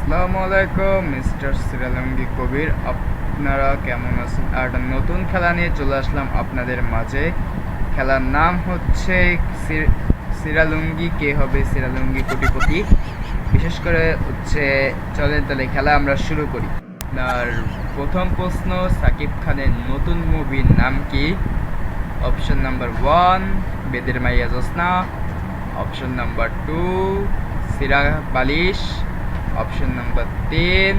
আসসালামু আলাইকুম মিস্টার সিরালঙ্গি কবির, আপনারা কেমন আছেন? আর একটা নতুন খেলা নিয়ে চলে আসলাম আপনাদের মাঝে। খেলার নাম হচ্ছে সিরালুঙ্গি কে হবে সিরালুঙ্গি কোটিপতি। বিশেষ করে হচ্ছে চলেন তাহলে খেলা আমরা শুরু করি। আর প্রথম প্রশ্ন, সাকিব খানের নতুন মুভির নাম কি? অপশন নাম্বার 1 বেদের মাইয়া জোসনা, অপশন নাম্বার 2 সিরা বালিশ, অপশন নাম্বার 3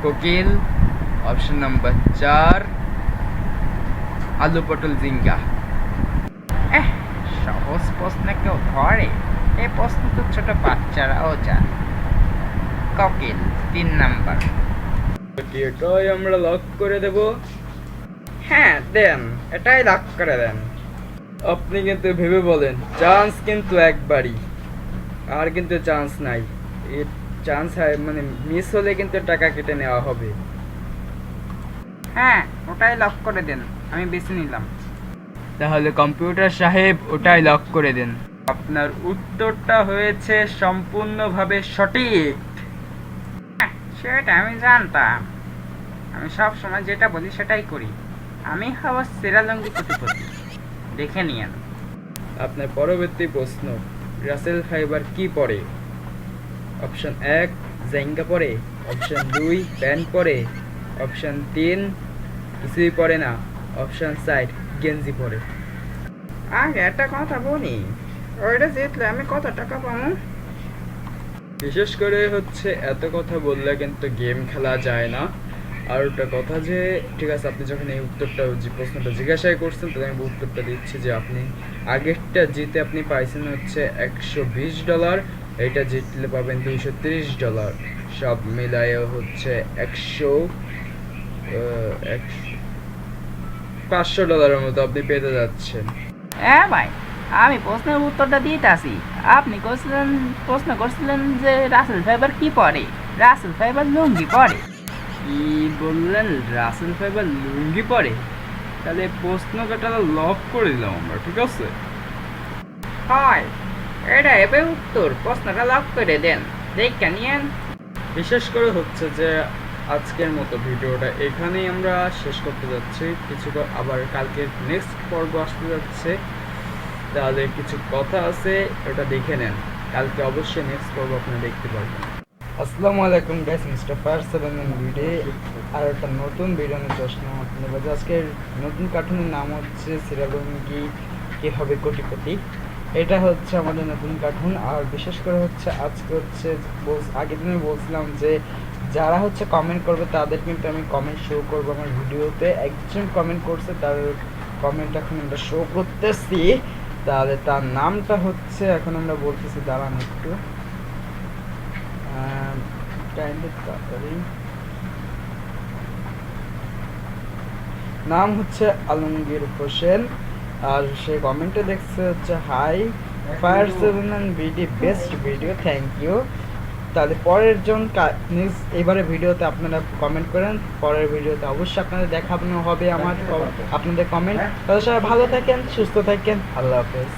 কোকিল, অপশন নাম্বার 4 আলু পটল জিঙ্গা। সহজ প্রশ্ন কেউ ধরে? এই প্রশ্ন তো ছোট বাচ্চারাও জানে। কোকিল 3 নাম্বার। এটাই আমরা লক করে দেব। হ্যাঁ দেন, এটাই লক করে দেন। আপনি কিন্তু ভেবে বলেন, চান্স কিন্তু একবারই, আর কিন্তু চান্স নাই। চান্স মানে মিস হলে কিন্তু টাকা কেটে নেওয়া হবে। হ্যাঁ, ওটাই লক করে দেন, আমি বেছে নিলাম। তাহলে কম্পিউটার সাহেব ওটাই লক করে দেন। আপনার উত্তরটা হয়েছে সম্পূর্ণভাবে সঠিক। সেটা আমি জানতাম, আমি সব সময় যেটা বলি সেটাই করি। আমি হব সিরালঙ্গি কোটিপতি, দেখে নিয়েন। আপনার পরবর্তী প্রশ্ন, রাসেল ফাইবার কি পড়ে? অপশন 1 জেঙ্গা পড়ে, অপশন 2 প্যান্ট পড়ে, অপশন 3 কিছুই পড়ে না, অপশন 4 গেঞ্জি পড়ে। আগে একটা কথা বলি, ওইটা জিতলে আমি কত টাকা পাবো? বিশেষ করে হচ্ছে এত কথা বললে কিন্তু গেম খেলা যায় না। আর ওটা কথা যে ঠিক আছে, আপনি যখন এই উত্তরটা প্রশ্নটা জিজ্ঞাসা করছেন, তাহলে আমি উত্তরটা দিচ্ছি যে আপনি আগেরটা জিতে আপনি পাইছেন হচ্ছে $120, এইটা জিতলে পাবেন $230। সব মিলায়ে হচ্ছে $500 মতো আপনি পেতে যাচ্ছেন। হ্যাঁ ভাই, আমি প্রশ্নের উত্তরটা দিতেছি। আপনি প্রশ্ন করছিলেন যে রাসেল ফাইবার কি পড়ে? রাসেল ফাইবার লুঙ্গি পড়ে। কি বললেন? রাসেল ফাইবার লুঙ্গি পড়ে? তাহলে প্রশ্নটা লক করে দিলাম আমরা, ঠিক আছে? হয়, এটা এবার উত্তর, প্রশ্নটা লক করে দেন, দেখে নিয়েন। বিশেষ করে হচ্ছে যে আজকের মতো ভিডিওটা এখানেই আমরা শেষ করতে যাচ্ছি। কিছু আবার কালকে নেক্সট পর্ব আসতে যাচ্ছে, তাহলে কিছু কথা আছে, ওটা দেখে নেন। কালকে অবশ্যই নেক্সট পর্ব আপনারা দেখতে পারবেন। আসসালামু আলাইকুম গাইস, মিস্টার ফায়ার 7 ভিডিও আর একটা নতুন ভিডিও নিয়ে আসলাম আপনাদের মাঝে। আজকের নতুন কার্টুনের নাম হচ্ছে সিরালঙ্গি কে হবে কোটিপতি। এটা হচ্ছে আমাদের নতুন কার্টুন। আর বিশেষ করে হচ্ছে আজকে হচ্ছে আগের দিনে বলছিলাম যে যারা হচ্ছে কমেন্ট করবে তাদের কিন্তু আমি কমেন্ট শো করবো আমার ভিডিওতে। একজন কমেন্ট করছে, তার কমেন্ট এখন আমরা শো করতেছি। তাহলে তার নামটা হচ্ছে এখন আমরা বলতেছি, দাঁড়ান একটু, নাম হচ্ছে আলমগীর হোসেন। আর সে কমেন্টে দেখছে হচ্ছে হাই ফায়ার 7 ভিডি বেস্ট ভিডিও, থ্যাংক ইউ। তাহলে পরের জন এবারে ভিডিওতে আপনারা কমেন্ট করেন, পরের ভিডিওতে অবশ্যই আপনাদের দেখানো হবে আমার আপনাদের কমেন্ট। তাহলে সবাই ভালো থাকেন, সুস্থ থাকেন, আল্লাহ হাফেজ।